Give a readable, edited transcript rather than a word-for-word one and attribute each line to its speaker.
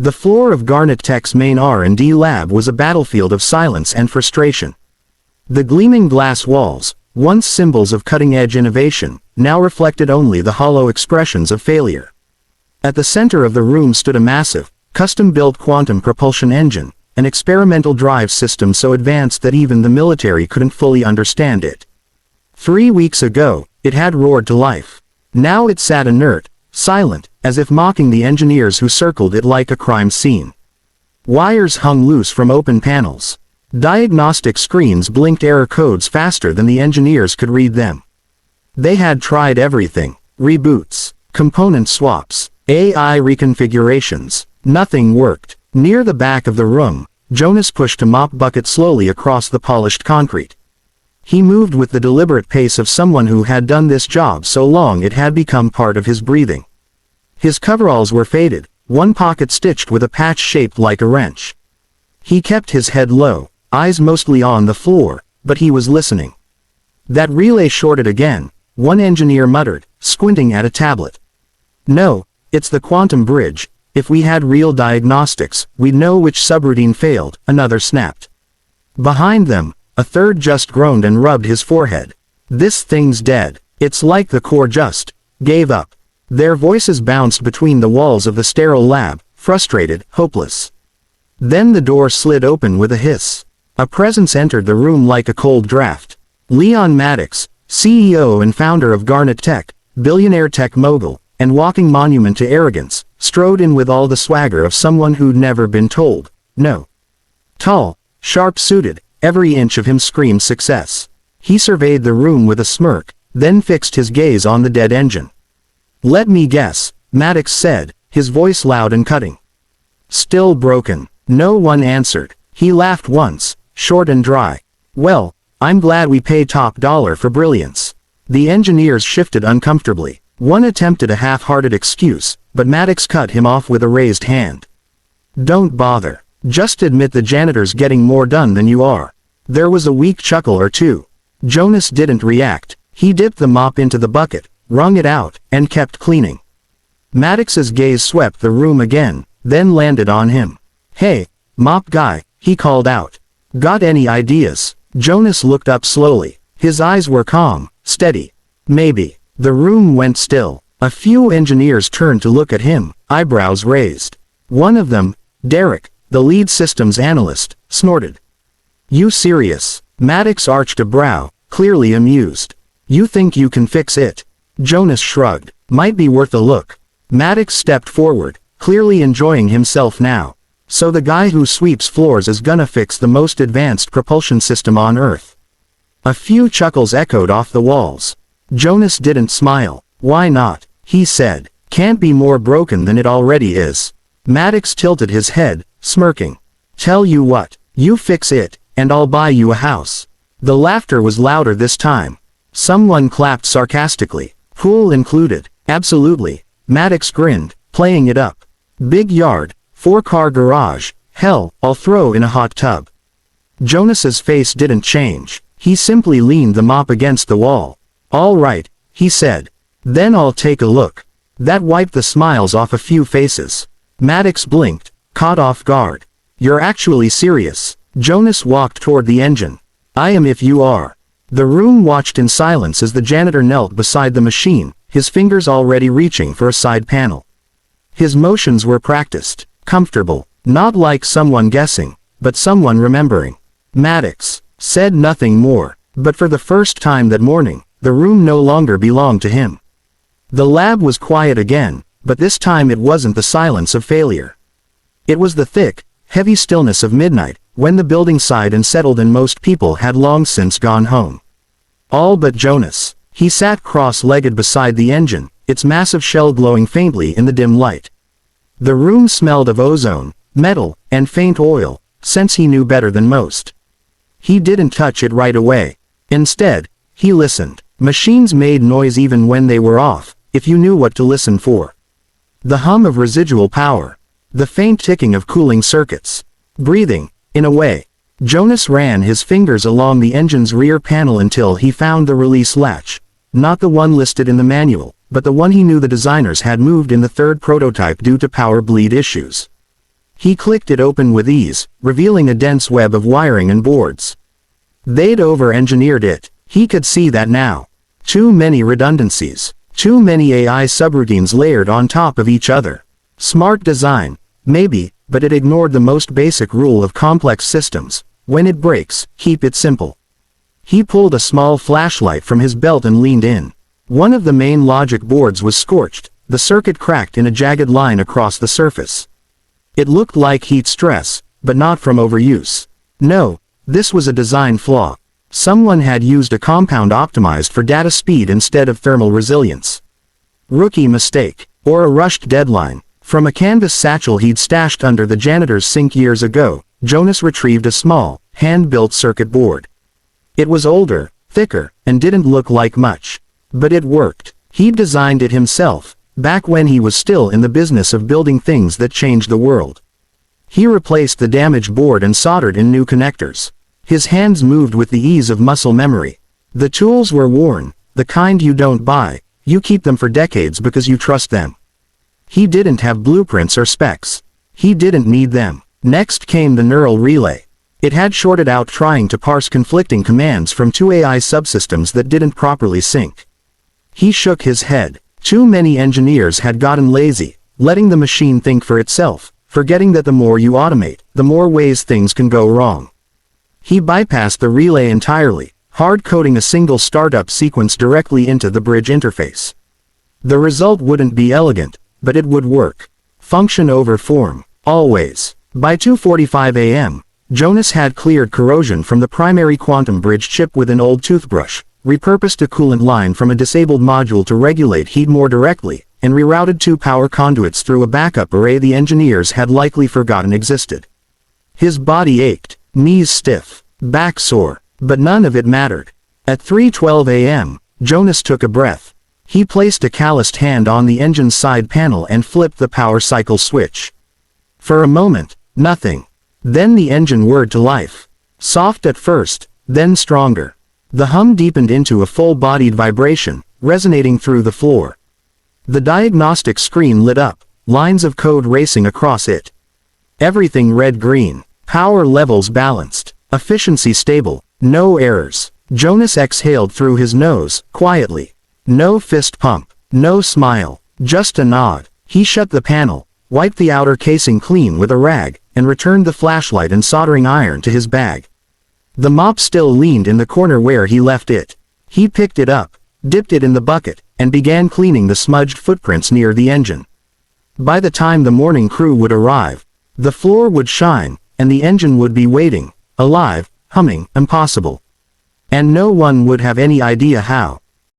Speaker 1: The floor of Garnet Tech's main R&D lab was a battlefield of silence and frustration. The gleaming glass walls, once symbols of cutting-edge innovation, now reflected only the hollow expressions of failure. At the center of the room stood a massive, custom-built quantum propulsion engine, an experimental drive system so advanced that even the military couldn't fully understand it. 3 weeks ago, it had roared to life. Now it sat inert, silent, as if mocking the engineers who circled it like a crime scene. Wires hung loose from open panels. Diagnostic screens blinked error codes faster than the engineers could read them. They had tried everything: reboots, component swaps, AI reconfigurations. Nothing worked. Near the back of the room, Jonas pushed a mop bucket slowly across the polished concrete. He moved with the deliberate pace of someone who had done this job so long it had become part of his breathing. His coveralls were faded, one pocket stitched with a patch shaped like a wrench. He kept his head low, eyes mostly on the floor, but he was listening. "That relay shorted again," one engineer muttered, squinting at a tablet. "No, it's the quantum bridge. If we had real diagnostics, we'd know which subroutine failed," another snapped. Behind them, a third just groaned and rubbed his forehead. "This thing's dead. It's like the core just gave up." Their voices bounced between the walls of the sterile lab, frustrated, hopeless. Then the door slid open with a hiss. A presence entered the room like a cold draft. Leon Maddox, CEO and founder of Garnet Tech, billionaire tech mogul, and walking monument to arrogance, strode in with all the swagger of someone who'd never been told no. Tall, sharp-suited, every inch of him screamed success. He surveyed the room with a smirk, then fixed his gaze on the dead engine. "Let me guess," Maddox said, his voice loud and cutting. "Still broken." No one answered. He laughed once, short and dry. "Well, I'm glad we pay top dollar for brilliance." The engineers shifted uncomfortably. One attempted a half-hearted excuse, but Maddox cut him off with a raised hand. "Don't bother. Just admit the janitor's getting more done than you are." There was a weak chuckle or two. Jonas didn't react. He dipped the mop into the bucket, wrung it out, and kept cleaning. Maddox's gaze swept the room again, then landed on him. "Hey, mop guy," he called out. "Got any ideas?" Jonas looked up slowly. His eyes were calm, steady. "Maybe." The room went still. A few engineers turned to look at him, eyebrows raised. One of them, Derek, the lead systems analyst, snorted. "You serious?" Maddox arched a brow, clearly amused. "You think you can fix it?" Jonas shrugged. "Might be worth a look." Maddox stepped forward, clearly enjoying himself now. "So the guy who sweeps floors is gonna fix the most advanced propulsion system on Earth." A few chuckles echoed off the walls. Jonas didn't smile. "Why not?" he said. "Can't be more broken than it already is." Maddox tilted his head, smirking. "Tell you what, you fix it, and I'll buy you a house." The laughter was louder this time. Someone clapped sarcastically. "Pool included." "Absolutely." Maddox grinned, playing it up. "Big yard, 4-car garage, hell, I'll throw in a hot tub." Jonas's face didn't change. He simply leaned the mop against the wall. "All right," he said. "Then I'll take a look." That wiped the smiles off a few faces. Maddox blinked, caught off guard. "You're actually serious?" Jonas walked toward the engine. "I am if you are." The room watched in silence as the janitor knelt beside the machine, his fingers already reaching for a side panel. His motions were practiced, comfortable, not like someone guessing, but someone remembering. Maddox said nothing more, but for the first time that morning, the room no longer belonged to him. The lab was quiet again, but this time it wasn't the silence of failure. It was the thick, heavy stillness of midnight, when the building sighed and settled and most people had long since gone home. All but Jonas. He sat cross-legged beside the engine, its massive shell glowing faintly in the dim light. The room smelled of ozone, metal, and faint oil, since he knew better than most. He didn't touch it right away. Instead, he listened. Machines made noise even when they were off, if you knew what to listen for. The hum of residual power. The faint ticking of cooling circuits. Breathing, in a way. Jonas ran his fingers along the engine's rear panel until he found the release latch. Not the one listed in the manual, but the one he knew the designers had moved in the third prototype due to power bleed issues. He clicked it open with ease, revealing a dense web of wiring and boards. They'd over-engineered it. He could see that now. Too many redundancies. Too many AI subroutines layered on top of each other. Smart design, maybe, but it ignored the most basic rule of complex systems. When it breaks, keep it simple. He pulled a small flashlight from his belt and leaned in. One of the main logic boards was scorched, the circuit cracked in a jagged line across the surface. It looked like heat stress, but not from overuse. No, this was a design flaw. Someone had used a compound optimized for data speed instead of thermal resilience. Rookie mistake. Or a rushed deadline. From a canvas satchel he'd stashed under the janitor's sink years ago, Jonas retrieved a small, hand-built circuit board. It was older, thicker, and didn't look like much. But it worked. He'd designed it himself, back when he was still in the business of building things that changed the world. He replaced the damaged board and soldered in new connectors. His hands moved with the ease of muscle memory. The tools were worn, the kind you don't buy, you keep them for decades because you trust them. He didn't have blueprints or specs. He didn't need them. Next came the neural relay. It had shorted out trying to parse conflicting commands from two AI subsystems that didn't properly sync. He shook his head. Too many engineers had gotten lazy, letting the machine think for itself, forgetting that the more you automate, the more ways things can go wrong. He bypassed the relay entirely, hard-coding a single startup sequence directly into the bridge interface. The result wouldn't be elegant, but it would work. Function over form, always. By 2:45 a.m., Jonas had cleared corrosion from the primary quantum bridge chip with an old toothbrush, repurposed a coolant line from a disabled module to regulate heat more directly, and rerouted two power conduits through a backup array the engineers had likely forgotten existed. His body ached, knees stiff, back sore, but none of it mattered. At 3:12 a.m., Jonas took a breath. He placed a calloused hand on the engine's side panel and flipped the power cycle switch. For a moment, nothing. Then the engine whirred to life. Soft at first, then stronger. The hum deepened into a full-bodied vibration, resonating through the floor. The diagnostic screen lit up, lines of code racing across it. Everything red-green. Power levels balanced. Efficiency stable. No errors. Jonas exhaled through his nose, quietly. No fist pump. No smile. Just a nod. He shut the panel, wiped the outer casing clean with a rag, and returned the flashlight and soldering iron to his bag. The mop still leaned in the corner where he left it. He picked it up, dipped it in the bucket, and began cleaning the smudged footprints near the engine. By the time the morning crew would arrive, the floor would shine, and the engine would be waiting, alive, humming, impossible. And no one would have any idea how.